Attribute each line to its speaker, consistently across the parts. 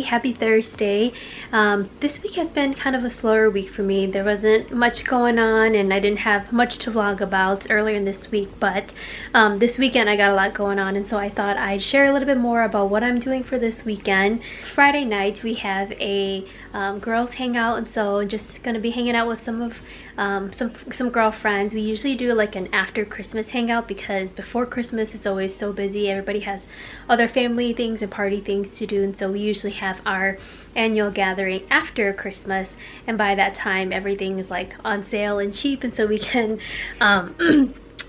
Speaker 1: happy Thursday. This week has been kind of a slower week for me. There wasn't much going on and I didn't have much to vlog about earlier in this week, but this weekend I got a lot going on, and so I thought I'd share a little bit more about what I'm doing for this weekend. Friday night we have a girls hangout, and so just gonna be hanging out with some girlfriends. We usually do like an after Christmas hangout because before Christmas it's always so busy. Everybody has other family things and party things to do, and so we usually have our annual gathering after Christmas, and by that time everything is like on sale and cheap, and so we can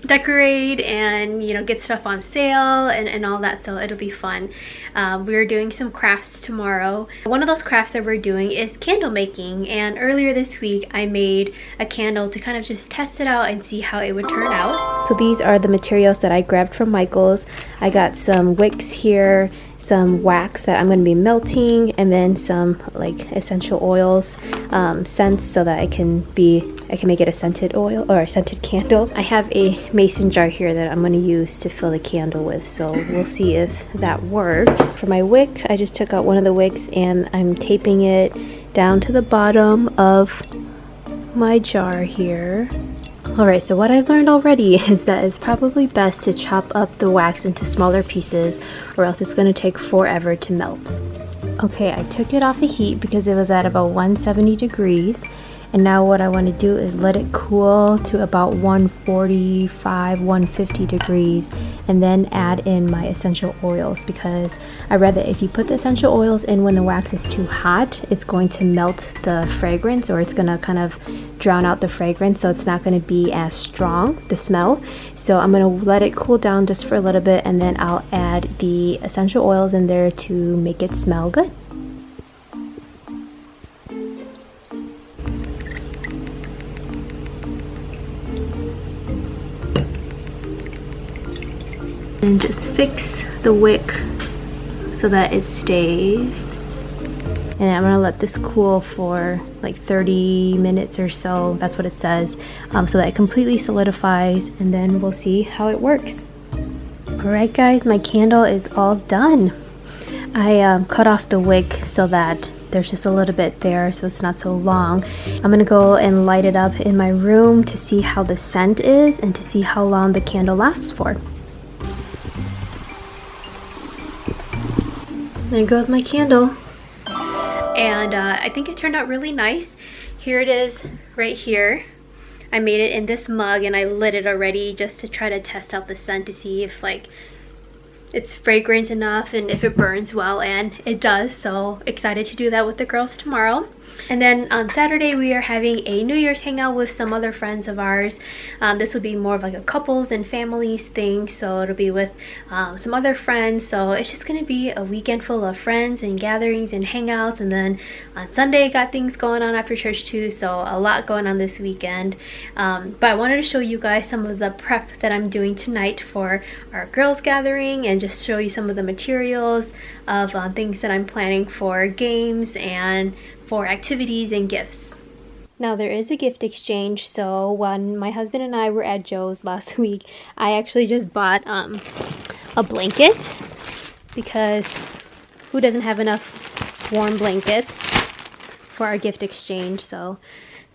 Speaker 1: decorate and, you know, get stuff on sale and all that, so it'll be fun. We're doing some crafts tomorrow. One of those crafts that we're doing is candle making, and earlier this week I made a candle to kind of just test it out and see how it would turn out. So these are the materials that I grabbed from Michael's. I got some wicks here, some wax that I'm going to be melting, and then some like essential oils, scents, so that I can make it a scented oil or a scented candle. I have a mason jar here that I'm going to use to fill the candle with, so we'll see if that works. For my wick, I just took out one of the wicks and I'm taping it down to the bottom of my jar here. Alright, so what I've learned already is that it's probably best to chop up the wax into smaller pieces, or else it's going to take forever to melt. Okay, I took it off the heat because it was at about 170 degrees, and now what I want to do is let it cool to about 145, 150 degrees, and then add in my essential oils, because I read that if you put the essential oils in when the wax is too hot, it's going to melt the fragrance, or it's going to kind of drown out the fragrance, so it's not going to be as strong, the smell. So I'm going to let it cool down just for a little bit, and then I'll add the essential oils in there to make it smell good. And just fix the wick so that it stays. And I'm gonna let this cool for like 30 minutes or so. That's what it says, so that it completely solidifies, and then we'll see how it works. Alright guys, my candle is all done. I cut off the wick so that there's just a little bit there, so it's not so long. I'm gonna go and light it up in my room to see how the scent is and to see how long the candle lasts for. There goes my candle. And I think it turned out really nice. Here it is right here. I made it in this mug and I lit it already just to try to test out the scent to see if like it's fragrant enough and if it burns well, and it does. So excited to do that with the girls tomorrow. And then on Saturday we are having a New Year's hangout with some other friends of ours. This will be more of like a couples and families thing, so it'll be with some other friends. So it's just gonna be a weekend full of friends and gatherings and hangouts. And then on Sunday got things going on after church too, so a lot going on this weekend. But I wanted to show you guys some of the prep that I'm doing tonight for our girls gathering, and just show you some of the materials of things that I'm planning for games and for activities and gifts. Now there is a gift exchange, so when my husband and I were at Joe's last week, I actually just bought a blanket, because who doesn't have enough warm blankets for our gift exchange? So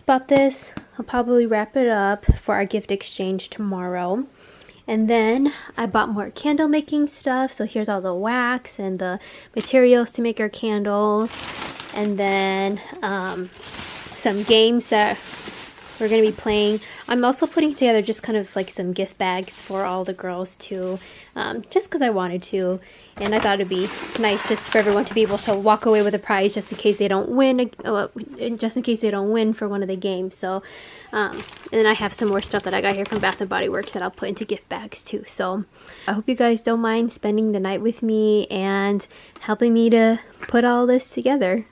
Speaker 1: bought this. I'll probably wrap it up for our gift exchange tomorrow. And then I bought more candle making stuff, so here's all the wax and the materials to make our candles. And then some games that we're going to be playing. I'm also putting together just kind of like some gift bags for all the girls too, just because I wanted to, and I thought it'd be nice just for everyone to be able to walk away with a prize just in case they don't win, for one of the games. So and then I have some more stuff that I got here from Bath & Body Works that I'll put into gift bags too. So I hope you guys don't mind spending the night with me and helping me to put all this together.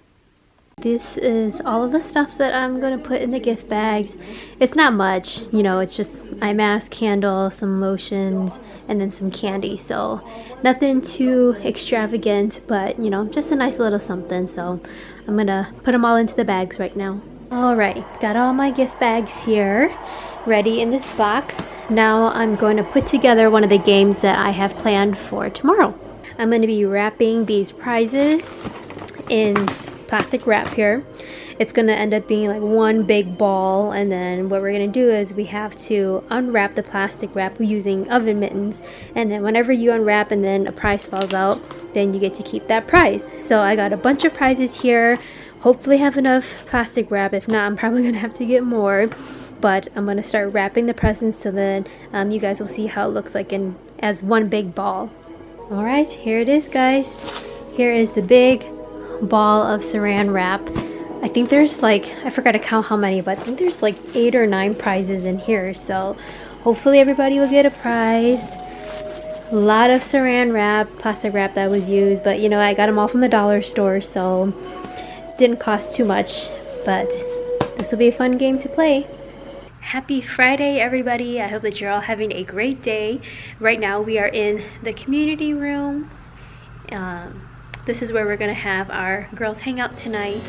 Speaker 1: This is all of the stuff that I'm going to put in the gift bags. It's not much, you know, it's just eye mask, candle, some lotions, and then some candy. So nothing too extravagant, but you know, just a nice little something. So I'm going to put them all into the bags right now. Alright, got all my gift bags here ready in this box. Now I'm going to put together one of the games that I have planned for tomorrow. I'm going to be wrapping these prizes in plastic wrap here. It's gonna end up being like one big ball, and then what we're gonna do is we have to unwrap the plastic wrap using oven mittens, and then whenever you unwrap and then a prize falls out, then you get to keep that prize. So I got a bunch of prizes here. Hopefully have enough plastic wrap. If not, I'm probably gonna have to get more, but I'm gonna start wrapping the presents so then you guys will see how it looks like as one big ball. All right, here it is, guys. Here is the big ball of saran wrap. I think there's like, I forgot to count how many, but I think there's like 8 or 9 prizes in here. So hopefully everybody will get a prize. A lot of saran wrap, plastic wrap that was used, but you know, I got them all from the dollar store, so didn't cost too much, but this will be a fun game to play. Happy Friday, everybody. I hope that you're all having a great day. Right now we are in the community room. This is where we're gonna have our girls hangout tonight.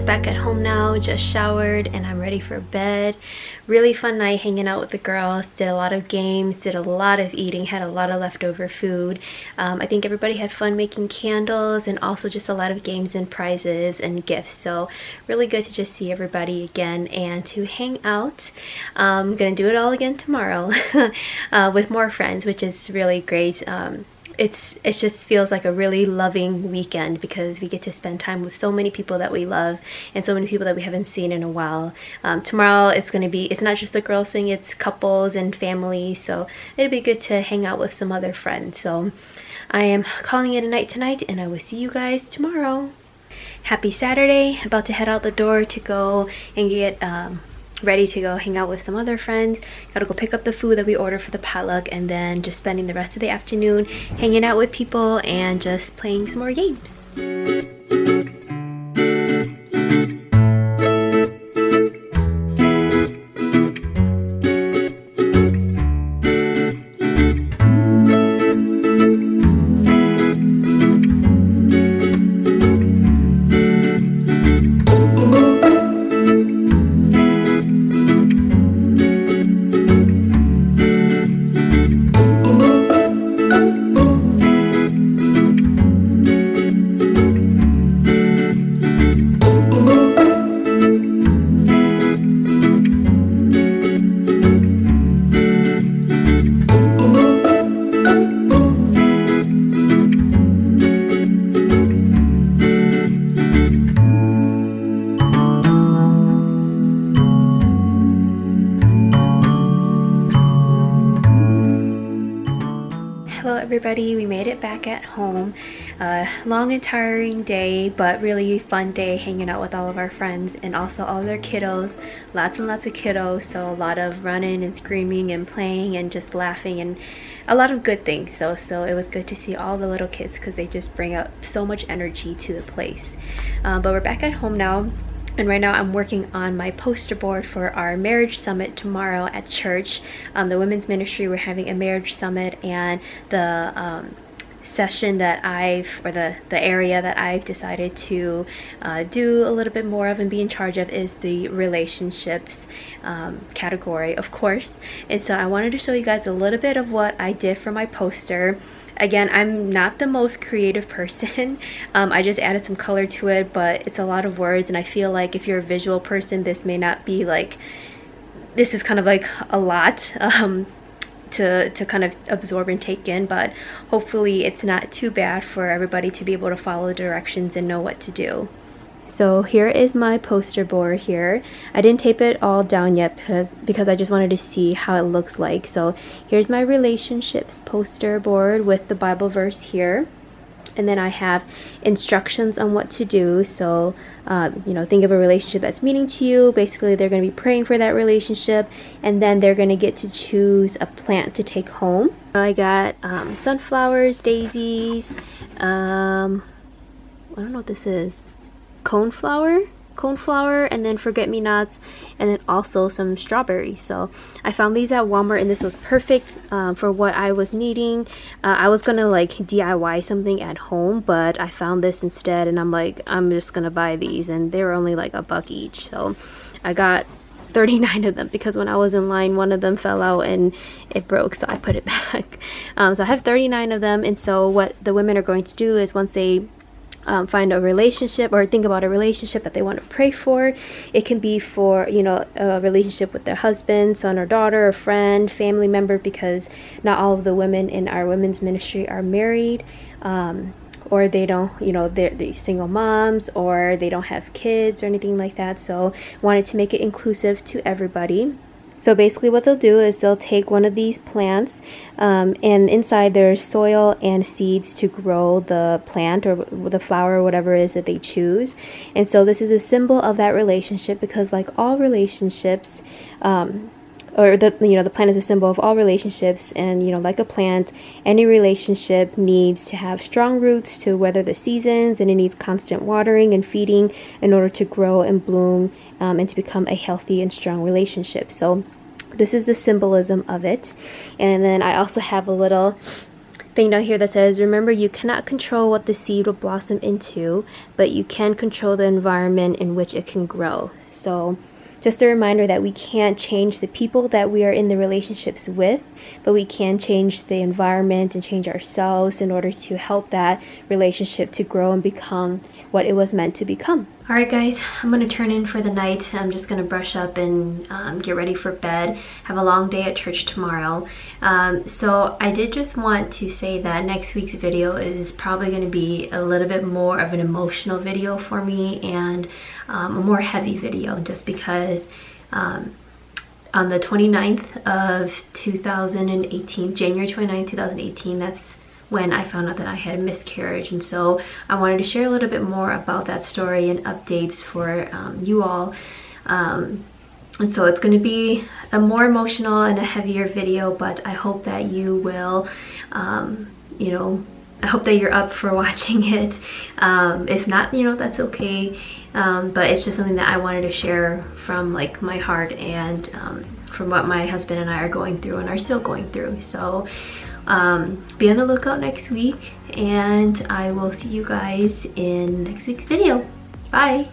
Speaker 1: Back at home now, just showered, and I'm ready for bed. Really fun night hanging out with the girls. Did a lot of games, did a lot of eating, had a lot of leftover food. I think everybody had fun making candles, and also just a lot of games and prizes and gifts. So really good to just see everybody again and to hang out. I'm gonna do it all again tomorrow with more friends, which is really great. It just feels like a really loving weekend because we get to spend time with so many people that we love and so many people that we haven't seen in a while. Tomorrow it's not just the girls thing, it's couples and families, so it'll be good to hang out with some other friends. So I am calling it a night tonight, and I will see you guys tomorrow. Happy Saturday. About to head out the door to go and get ready to go hang out with some other friends. Gotta go pick up the food that we ordered for the potluck, and then just spending the rest of the afternoon hanging out with people and just playing some more games. Hello everybody, we made it back at home. Long and tiring day, but really fun day hanging out with all of our friends and also all their kiddos. Lots and lots of kiddos, so a lot of running and screaming and playing and just laughing and a lot of good things though. So it was good to see all the little kids because they just bring up so much energy to the place. But we're back at home now. And right now I'm working on my poster board for our marriage summit tomorrow at church. The women's ministry, we're having a marriage summit, and the session that the area that I've decided to do a little bit more of and be in charge of is the relationships category, of course. And so I wanted to show you guys a little bit of what I did for my poster. Again, I'm not the most creative person. I just added some color to it, but it's a lot of words, and I feel like if you're a visual person, this may not be like, this is kind of like a lot to kind of absorb and take in, but hopefully it's not too bad for everybody to be able to follow directions and know what to do. So here is my poster board here. I didn't tape it all down yet because I just wanted to see how it looks like. So here's my relationships poster board with the Bible verse here. And then I have instructions on what to do. So, you know, think of a relationship that's meaning to you. Basically, they're going to be praying for that relationship, and then they're going to get to choose a plant to take home. I got sunflowers, daisies, I don't know what this is. Coneflower, and then forget-me-nots, and then also some strawberries. So I found these at Walmart, and this was perfect for what I was needing. I was gonna like DIY something at home, but I found this instead, and I'm like, I'm just gonna buy these, and they were only like $1 each. So I got 39 of them because when I was in line, one of them fell out and it broke, so I put it back. So I have 39 of them, and so what the women are going to do is once they find a relationship or think about a relationship that they want to pray for. It can be for, you know, a relationship with their husband, son or daughter, or friend, family member, because not all of the women in our women's ministry are married, or they don't, you know, they're single moms, or they don't have kids or anything like that. So wanted to make it inclusive to everybody. So basically what they'll do is they'll take one of these plants, and inside there's soil and seeds to grow the plant or the flower or whatever it is that they choose. And so this is a symbol of that relationship, because like all relationships, or the plant is a symbol of all relationships, and you know, like a plant, any relationship needs to have strong roots to weather the seasons, and it needs constant watering and feeding in order to grow and bloom, and to become a healthy and strong relationship. So this is the symbolism of it. And then I also have a little thing down here that says, remember, you cannot control what the seed will blossom into, but you can control the environment in which it can grow. So just a reminder that we can't change the people that we are in the relationships with, but we can change the environment and change ourselves in order to help that relationship to grow and become what it was meant to become. All right, guys, I'm gonna turn in for the night. I'm just gonna brush up and get ready for bed. Have a long day at church tomorrow. So I did just want to say that next week's video is probably gonna be a little bit more of an emotional video for me, and a more heavy video, just because on the 29th of 2018, January 29th, 2018, that's when I found out that I had a miscarriage. And so I wanted to share a little bit more about that story and updates for you all. And so it's going to be a more emotional and a heavier video, but I hope that you will, you know, I hope that you're up for watching it. If not, you know, that's okay. But it's just something that I wanted to share from like my heart, and from what my husband and I are going through and are still going through. So be on the lookout next week, and I will see you guys in next week's video. Bye.